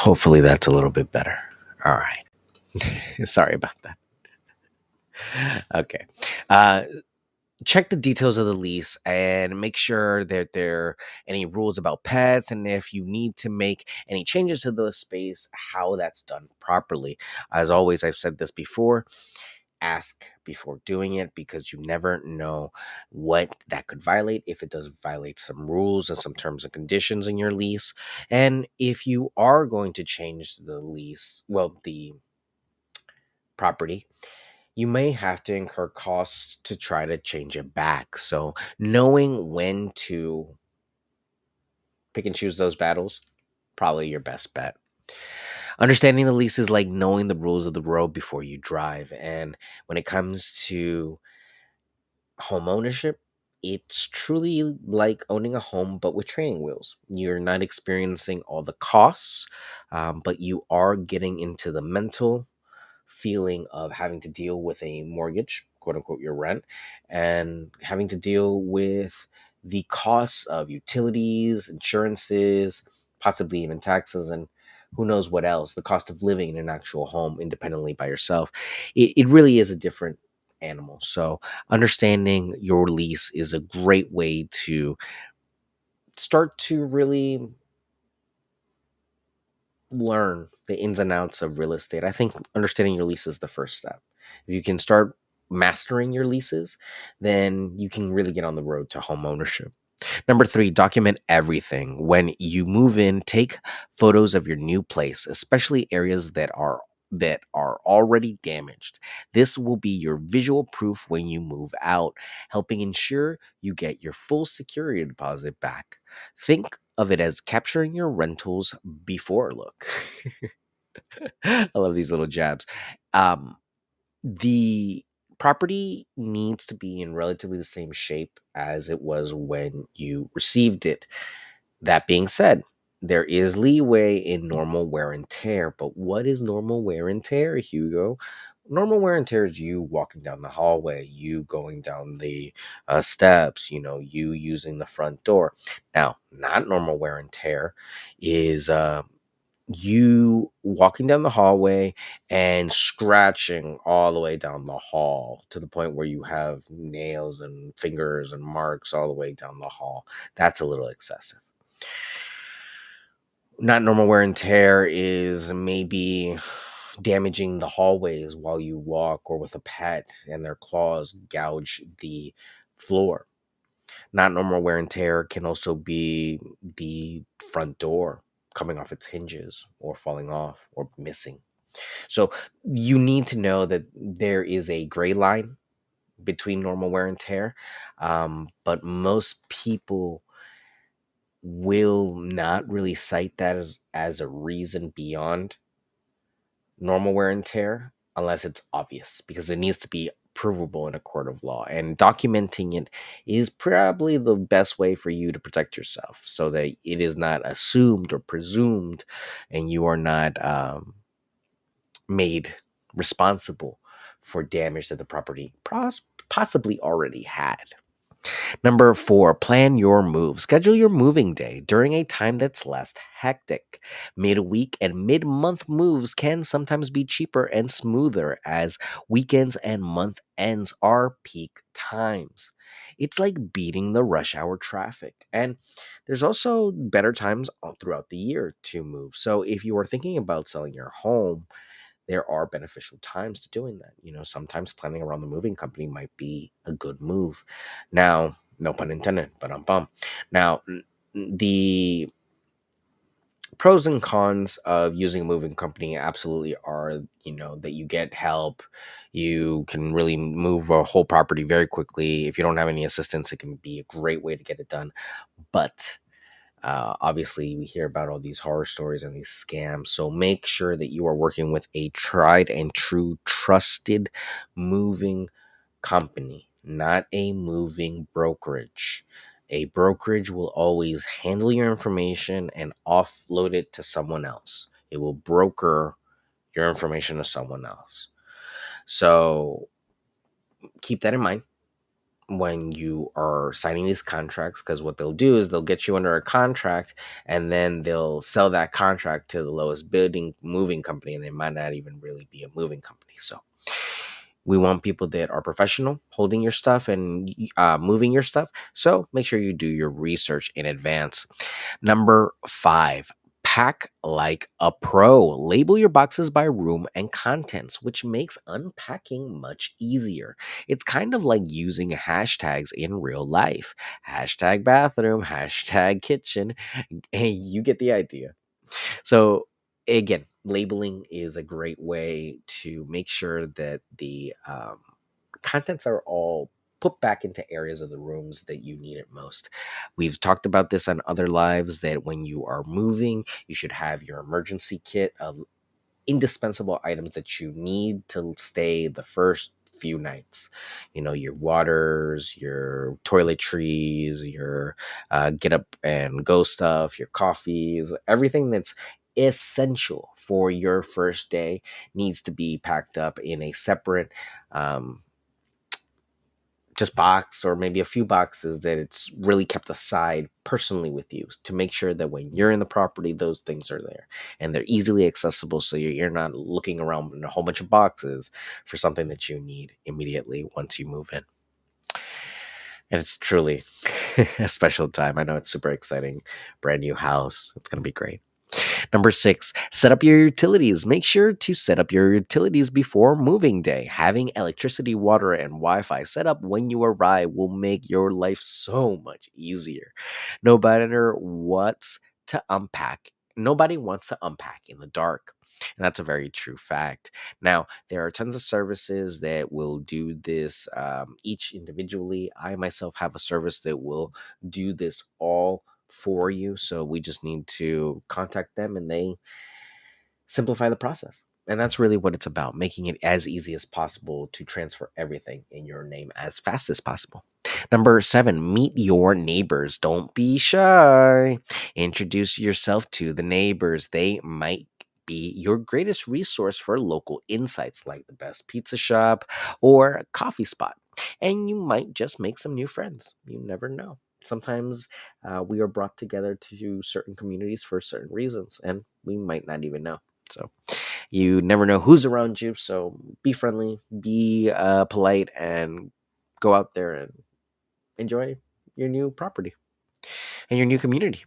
Hopefully that's a little bit better. All right. Sorry about that. Okay. Uh, Check the details of the lease and make sure that there are any rules about pets, and if you need to make any changes to the space, how that's done properly. As always, I've said this before, ask before doing it because you never know what that could violate, if it does violate some rules and some terms and conditions in your lease. And if you are going to change the lease, well, the property, you may have to incur costs to try to change it back. So, knowing when to pick and choose those battles, probably your best bet. Understanding the lease is like knowing the rules of the road before you drive. And when it comes to home ownership, it's truly like owning a home, but with training wheels. You're not experiencing all the costs, but you are getting into the mental feeling of having to deal with a mortgage, quote unquote, your rent, and having to deal with the costs of utilities, insurances, possibly even taxes, and who knows what else, the cost of living in an actual home independently by yourself. It really is a different animal. So, understanding your lease is a great way to start to really learn the ins and outs of real estate. I think understanding your lease is the first step. If you can start mastering your leases, then you can really get on the road to home ownership. Number three, document everything. When you move in, take photos of your new place, especially areas that are already damaged. This will be your visual proof when you move out, helping ensure you get your full security deposit back. Think of it as capturing your rentals before look. I love these little jabs. Um, the property needs to be in relatively the same shape as it was when you received it. That being said, there is leeway in normal wear and tear, but what is normal wear and tear, Hugo? Normal wear and tear is you walking down the hallway, you going down the steps, you using the front door. Now, not normal wear and tear is you walking down the hallway and scratching all the way down the hall to the point where you have nails and fingers and marks all the way down the hall. That's a little excessive. Not normal wear and tear is maybe damaging the hallways while you walk, or with a pet and their claws gouge the floor. Not normal wear and tear can also be the front door coming off its hinges or falling off or missing. So you need to know that there is a gray line between normal wear and tear, but most people will not really cite that as a reason beyond normal wear and tear unless it's obvious, because it needs to be provable in a court of law, and documenting it is probably the best way for you to protect yourself so that it is not assumed or presumed and you are not made responsible for damage that the property possibly already had. Number four, plan your move. Schedule your moving day during a time that's less hectic. Midweek and mid month moves can sometimes be cheaper and smoother, as weekends and month ends are peak times. It's like beating the rush hour traffic. And there's also better times all throughout the year to move. So if you are thinking about selling your home, there are beneficial times to doing that. Sometimes planning around the moving company might be a good move. Now, no pun intended, but I'm bummed. Now, the pros and cons of using a moving company absolutely are, that you get help. You can really move a whole property very quickly. If you don't have any assistance, it can be a great way to get it done. But obviously, we hear about all these horror stories and these scams. So make sure that you are working with a tried and true, trusted moving company, not a moving brokerage. A brokerage will always handle your information and offload it to someone else. It will broker your information to someone else. So keep that in mind when you are signing these contracts, because what they'll do is they'll get you under a contract, and then they'll sell that contract to the lowest bidding moving company, and they might not even really be a moving company. So we want people that are professional holding your stuff and moving your stuff. So make sure you do your research in advance. Number five, pack like a pro. Label your boxes by room and contents, which makes unpacking much easier. It's kind of like using hashtags in real life. Hashtag bathroom, hashtag kitchen. Hey, you get the idea. So again, labeling is a great way to make sure that the contents are all put back into areas of the rooms that you need it most. We've talked about this on other lives that when you are moving, you should have your emergency kit of indispensable items that you need to stay the first few nights. You know, your waters, your toiletries, your get up and go stuff, your coffees, everything that's essential for your first day needs to be packed up in a separate um, just box, or maybe a few boxes that it's really kept aside personally with you, to make sure that when you're in the property those things are there and they're easily accessible, so you're not looking around in a whole bunch of boxes for something that you need immediately once you move in. And it's truly a special time. I know it's super exciting. Brand new house, it's going to be great. Number six, set up your utilities. Make sure to set up your utilities before moving day. Having electricity, water, and Wi Fi set up when you arrive will make your life so much easier. No matter what's to unpack, nobody wants to unpack in the dark. And that's a very true fact. Now, there are tons of services that will do this each individually. I myself have a service that will do this all for you. So we just need to contact them and they simplify the process. And that's really what it's about, making it as easy as possible to transfer everything in your name as fast as possible. Number seven, meet your neighbors. Don't be shy. Introduce yourself to the neighbors. They might be your greatest resource for local insights, like the best pizza shop or a coffee spot. And you might just make some new friends. You never know. Sometimes we are brought together to certain communities for certain reasons, and we might not even know. So you never know who's around you. So be friendly, be polite, and go out there and enjoy your new property and your new community.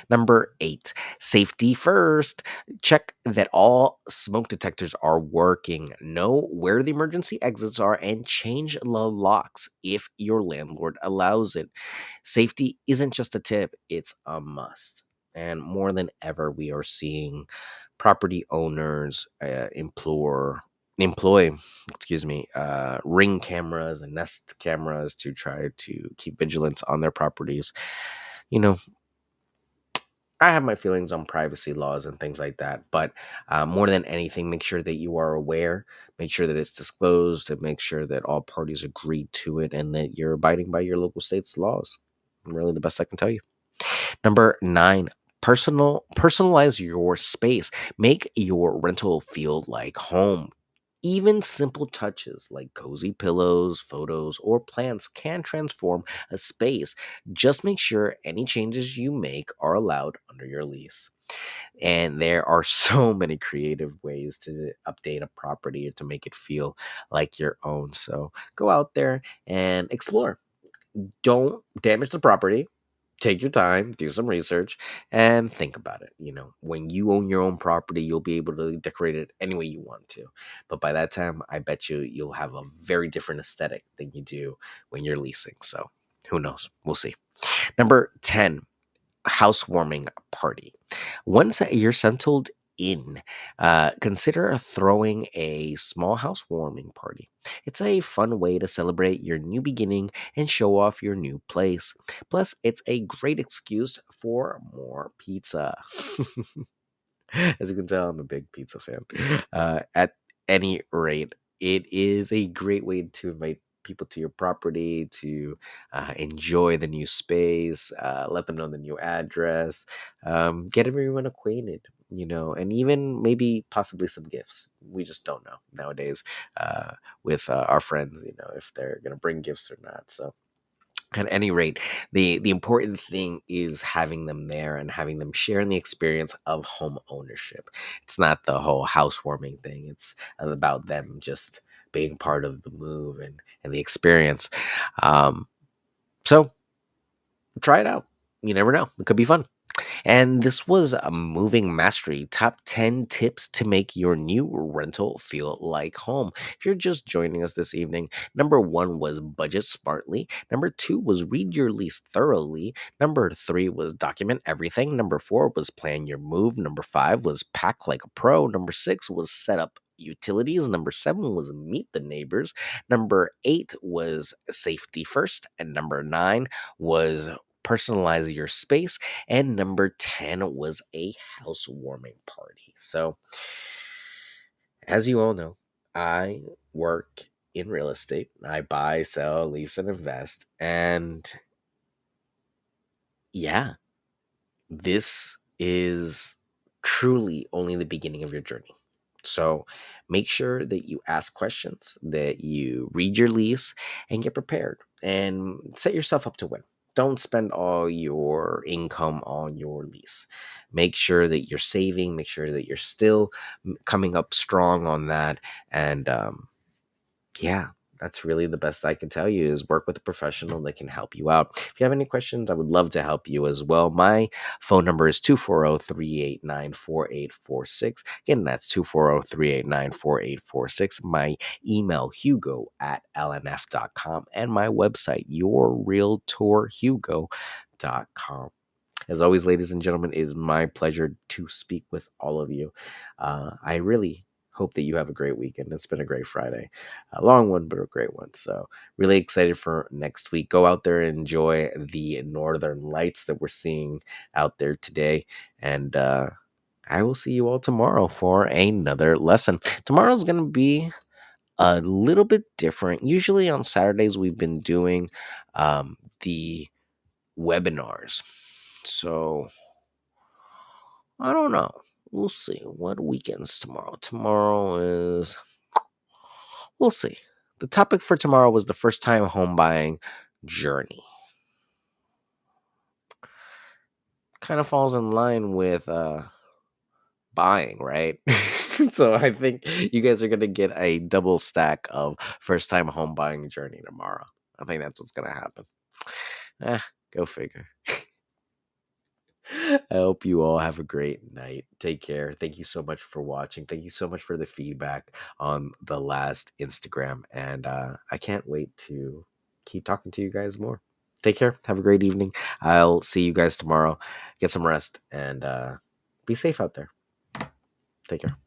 Number eight, safety first. Check that all smoke detectors are working. Know where the emergency exits are and change the locks if your landlord allows it. Safety isn't just a tip, it's a must. And more than ever, we are seeing property owners employ ring cameras and nest cameras to try to keep vigilance on their properties. You know, I have my feelings on privacy laws and things like that, but more than anything, make sure that you are aware, make sure that it's disclosed, and make sure that all parties agree to it and that you're abiding by your local state's laws. Really, the best I can tell you. Number nine, personalize your space. Make your rental feel like home. Even simple touches like cozy pillows, photos, or plants can transform a space. Just make sure any changes you make are allowed under your lease. And there are so many creative ways to update a property to make it feel like your own. So go out there and explore. Don't damage the property. Take your time, do some research, and think about it. You know, when you own your own property, you'll be able to decorate it any way you want to. But by that time, I bet you'll have a very different aesthetic than you do when you're leasing. So who knows? We'll see. Number 10, housewarming party. Once you're settled in, consider throwing a small housewarming party. It's a fun way to celebrate your new beginning and show off your new place. Plus, it's a great excuse for more pizza. As you can tell, I'm a big pizza fan. At any rate, it is a great way to invite people to your property to enjoy the new space, let them know the new address, get everyone acquainted, you know, and even maybe possibly some gifts. We just don't know nowadays with our friends, you know, if they're going to bring gifts or not. So At any rate, the important thing is having them there and having them share in the experience of home ownership. It's not the whole housewarming thing. It's about them just being part of the move and the experience. So try it out. You never know. It could be fun. And this was a Moving Mastery top 10 tips to make your new rental feel like home. If you're just joining us this evening, number one was budget smartly. Number two was read your lease thoroughly. Number three was document everything. Number four was plan your move. Number five was pack like a pro. Number six was set up utilities. Number seven was meet the neighbors. Number eight was safety first. And number nine was personalize your space. And number 10 was a housewarming party. So, as you all know, I work in real estate. I buy, sell, lease, and invest. And yeah, this is truly only the beginning of your journey. So make sure that you ask questions, that you read your lease, and get prepared and set yourself up to win. Don't spend all your income on your lease. Make sure that you're saving, make sure that you're still coming up strong on that. And yeah, that's really the best I can tell you is work with a professional that can help you out. If you have any questions, I would love to help you as well. My phone number is 240-389-4846. Again, that's 240-389-4846. My email, hugo@lnf.com, and my website, yourrealtorhugo.com. As always, ladies and gentlemen, it is my pleasure to speak with all of you. I really hope that you have a great weekend. It's been a great Friday. A long one, but a great one. So, really excited for next week. Go out there and enjoy the northern lights that we're seeing out there today. And I will see you all tomorrow for another lesson. Tomorrow's going to be a little bit different. Usually on Saturdays, we've been doing the webinars. So, I don't know. We'll see. What weekend's tomorrow? Tomorrow is. We'll see. The topic for tomorrow was the first time home buying journey. Kind of falls in line with buying, right? So I think you guys are going to get a double stack of first time home buying journey tomorrow. I think that's what's going to happen. Go figure. I hope you all have a great night. Take care. Thank you so much for watching. Thank you so much for the feedback on the last Instagram. And I can't wait to keep talking to you guys more. Take care. Have a great evening. I'll see you guys tomorrow. Get some rest and be safe out there. Take care.